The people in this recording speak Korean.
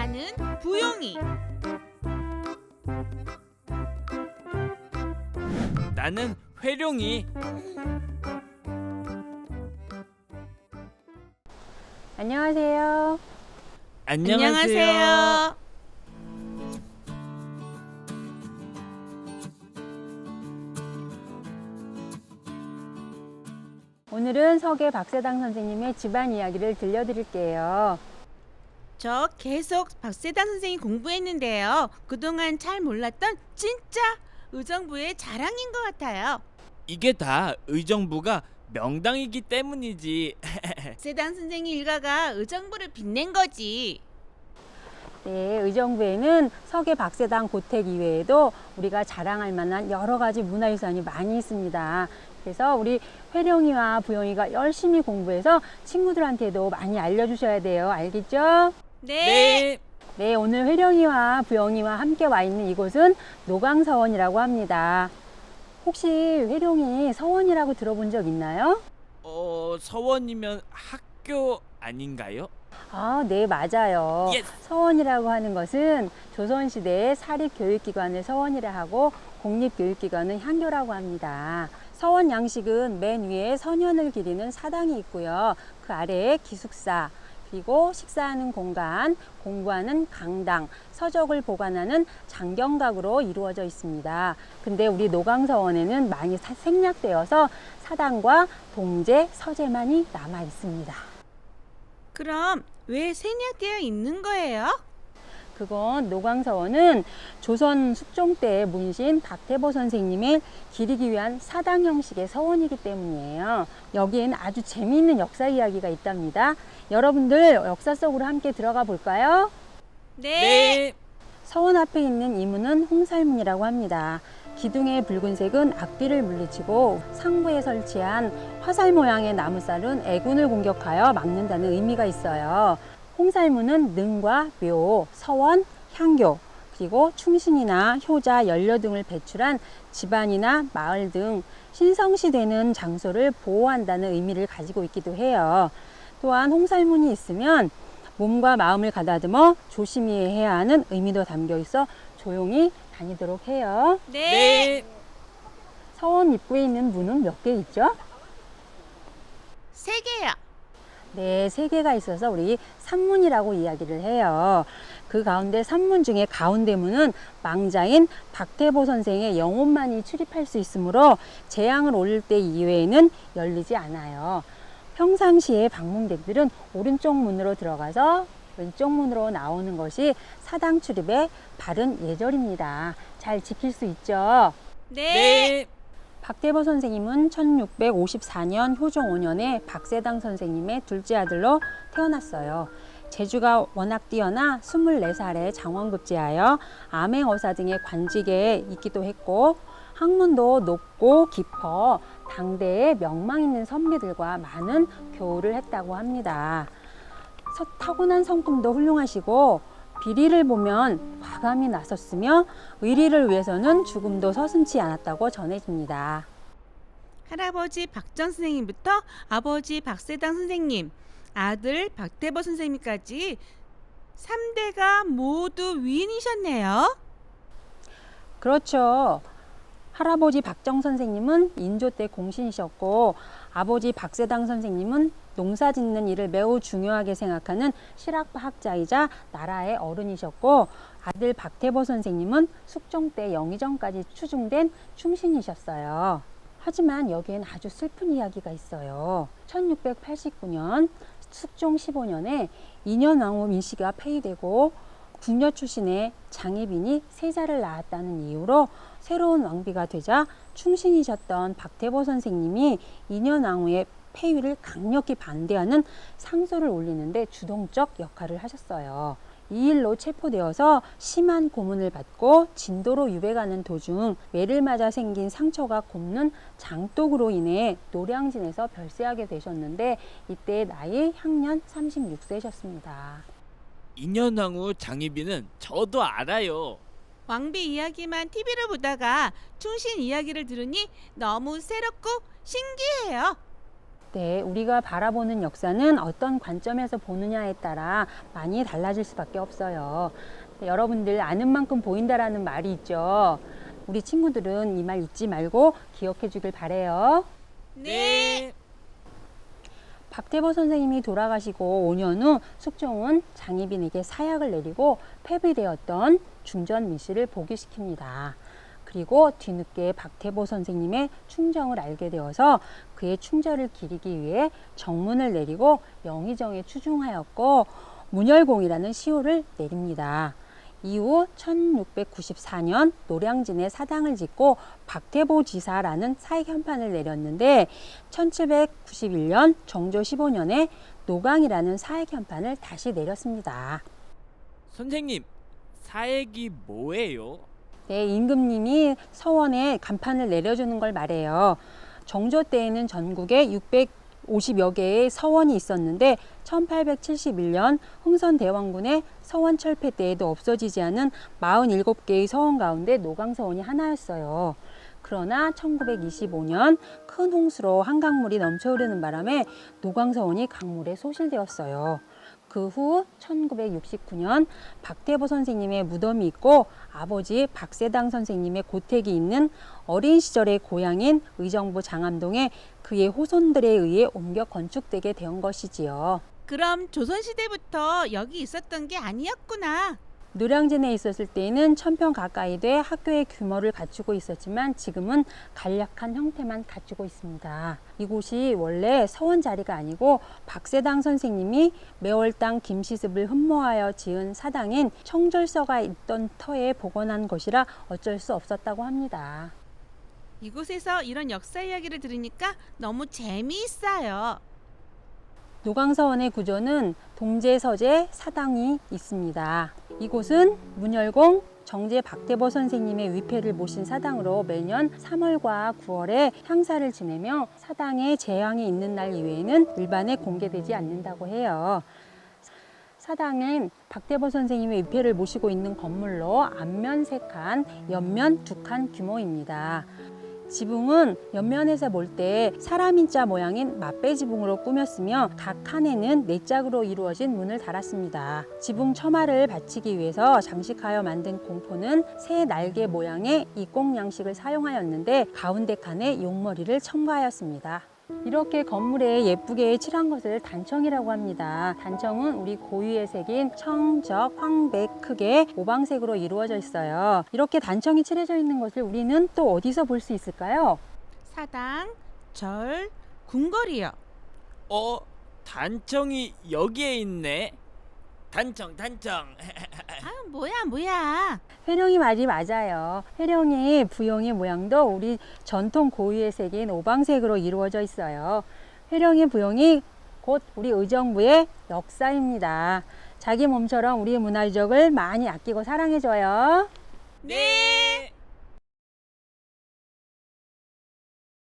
나는 부용이. 나는 회룡이. 안녕하세요. 안녕하세요. 오늘은 서계 박세당 선생님의 집안 이야기를 들려드릴게요. 저 계속 박세당 선생님 공부했는데요. 그동안 잘 몰랐던 진짜 의정부의 자랑인 것 같아요. 이게 다 의정부가 명당이기 때문이지. 박세당 선생님 일가가 의정부를 빛낸 거지. 네, 의정부에는 서계 박세당 고택 이외에도 우리가 자랑할 만한 여러 가지 문화유산이 많이 있습니다. 그래서 우리 회룡이와 부용이가 열심히 공부해서 친구들한테도 많이 알려주셔야 돼요. 알겠죠? 네. 네, 오늘 회룡이와 부용이와 함께 와 있는 이곳은 노강서원이라고 합니다. 혹시 회룡이 서원이라고 들어본 적 있나요? 서원이면 학교 아닌가요? 아, 네, 맞아요. 예스! 서원이라고 하는 것은 조선시대의 사립교육기관을 서원이라 하고 공립교육기관은 향교라고 합니다. 서원 양식은 맨 위에 서년을 기리는 사당이 있고요. 그 아래에 기숙사, 그리고 식사하는 공간, 공부하는 강당, 서적을 보관하는 장경각으로 이루어져 있습니다. 근데 우리 노강서원에는 많이 생략되어서 사당과 동제, 서재만이 남아 있습니다. 그럼 왜 생략되어 있는 거예요? 그건 노강서원은 조선 숙종 때 문신 박태보 선생님의 기리기 위한 사당 형식의 서원이기 때문이에요. 여기에는 아주 재미있는 역사 이야기가 있답니다. 여러분들 역사 속으로 함께 들어가 볼까요? 네. 서원 앞에 있는 이 문은 홍살문이라고 합니다. 기둥의 붉은색은 악귀를 물리치고 상부에 설치한 화살 모양의 나무살은 애군을 공격하여 막는다는 의미가 있어요. 홍살문은 능과 묘, 서원, 향교, 그리고 충신이나 효자, 연료 등을 배출한 집안이나 마을 등 신성시 되는 장소를 보호한다는 의미를 가지고 있기도 해요. 또한 홍살문이 있으면 몸과 마음을 가다듬어 조심히 해야 하는 의미도 담겨 있어 조용히 다니도록 해요. 네. 서원 입구에 있는 문은 몇 개 있죠? 3개요. 네, 3개가 있어서 우리 삼문이라고 이야기를 해요. 그 가운데 삼문 중에 가운데 문은 망자인 박태보 선생의 영혼만이 출입할 수 있으므로 재앙을 올릴 때 이외에는 열리지 않아요. 평상시에 방문객들은 오른쪽 문으로 들어가서 왼쪽 문으로 나오는 것이 사당 출입의 바른 예절입니다. 잘 지킬 수 있죠? 네. 박태보 선생님은 1654년 효종 5년에 박세당 선생님의 둘째 아들로 태어났어요. 재주가 워낙 뛰어나 24살에 장원급제하여 암행어사 등의 관직에 있기도 했고 학문도 높고 깊어 당대에 명망 있는 선비들과 많은 교우를 했다고 합니다. 타고난 성품도 훌륭하시고 비리를 보면 과감히 나섰으며 의리를 위해서는 죽음도 서슴지 않았다고 전해집니다. 할아버지 박정 선생님부터 아버지 박세당 선생님, 아들 박태보 선생님까지 3대가 모두 위인이셨네요. 그렇죠. 할아버지 박정 선생님은 인조 때 공신이셨고 아버지 박세당 선생님은 농사 짓는 일을 매우 중요하게 생각하는 실학학자이자 나라의 어른이셨고 아들 박태보 선생님은 숙종 때 영의정까지 추중된 충신이셨어요. 하지만 여기엔 아주 슬픈 이야기가 있어요. 1689년 숙종 15년에 인현왕후 민씨가 폐위되고 궁녀 출신의 장희빈이 세자를 낳았다는 이유로 새로운 왕비가 되자 충신이셨던 박태보 선생님이 인현왕후의 폐위를 강력히 반대하는 상소를 올리는데 주동적 역할을 하셨어요. 이 일로 체포되어서 심한 고문을 받고 진도로 유배가는 도중 매를 맞아 생긴 상처가 곱는 장독으로 인해 노량진에서 별세하게 되셨는데 이때 나이 향년 36세셨습니다. 인현왕후 장희빈은 저도 알아요. 왕비 이야기만 TV로 보다가 충신 이야기를 들으니 너무 새롭고 신기해요. 네, 우리가 바라보는 역사는 어떤 관점에서 보느냐에 따라 많이 달라질 수밖에 없어요. 네, 여러분들 아는 만큼 보인다라는 말이 있죠. 우리 친구들은 이 말 잊지 말고 기억해 주길 바래요. 네. 박태보 선생님이 돌아가시고 5년 후 숙종은 장희빈에게 사약을 내리고 폐비되었던 중전 밀실을 복위시킵니다. 그리고 뒤늦게 박태보 선생님의 충정을 알게 되어서 그의 충절을 기리기 위해 정문을 내리고 영의정에 추중하였고 문열공이라는 시호를 내립니다. 이후 1694년 노량진에 사당을 짓고 박태보 지사라는 사익 현판을 내렸는데 1791년 정조 15년에 노강이라는 사익 현판을 다시 내렸습니다. 선생님, 사액이 뭐예요? 네, 임금님이 서원에 간판을 내려주는 걸 말해요. 정조 때에는 전국에 650여 개의 서원이 있었는데 1871년 흥선대왕군의 서원 철폐 때에도 없어지지 않은 47개의 서원 가운데 노강서원이 하나였어요. 그러나 1925년 큰 홍수로 한강물이 넘쳐흐르는 바람에 노강서원이 강물에 소실되었어요. 그 후 1969년 박태보 선생님의 무덤이 있고 아버지 박세당 선생님의 고택이 있는 어린 시절의 고향인 의정부 장암동에 그의 후손들에 의해 옮겨 건축되게 된 것이지요. 그럼 조선시대부터 여기 있었던 게 아니었구나. 노량진에 있었을 때에는 1000평 가까이 돼 학교의 규모를 갖추고 있었지만 지금은 간략한 형태만 갖추고 있습니다. 이곳이 원래 서원 자리가 아니고 박세당 선생님이 매월당 김시습을 흠모하여 지은 사당인 청절서가 있던 터에 복원한 것이라 어쩔 수 없었다고 합니다. 이곳에서 이런 역사 이야기를 들으니까 너무 재미있어요. 노강서원의 구조는 동제, 서제, 사당이 있습니다. 이곳은 문열공 정제 박태보 선생님의 위패를 모신 사당으로 매년 3월과 9월에 향사를 지내며 사당에 제향이 있는 날 이외에는 일반에 공개되지 않는다고 해요. 사당은 박태보 선생님의 위패를 모시고 있는 건물로 앞면 3칸, 옆면 2칸 규모입니다. 지붕은 옆면에서 볼 때 사람 인자 모양인 맞배 지붕으로 꾸몄으며 각 칸에는 4짝으로 이루어진 문을 달았습니다. 지붕 처마를 받치기 위해서 장식하여 만든 공포는 새 날개 모양의 이공 양식을 사용하였는데 가운데 칸에 용머리를 첨가하였습니다. 이렇게 건물에 예쁘게 칠한 것을 단청이라고 합니다. 단청은 우리 고유의 색인 청, 적, 황백, 크게 오방색으로 이루어져 있어요. 이렇게 단청이 칠해져 있는 것을 우리는 또 어디서 볼 수 있을까요? 사당, 절, 궁궐이요. 단청이 여기에 있네. 단청. 아, 뭐야. 회령이 말이 맞아요. 회령이 부용의 모양도 우리 전통 고유의 색인 오방색으로 이루어져 있어요. 회령의 부용이 곧 우리 의정부의 역사입니다. 자기 몸처럼 우리 문화 유적을 많이 아끼고 사랑해줘요. 네.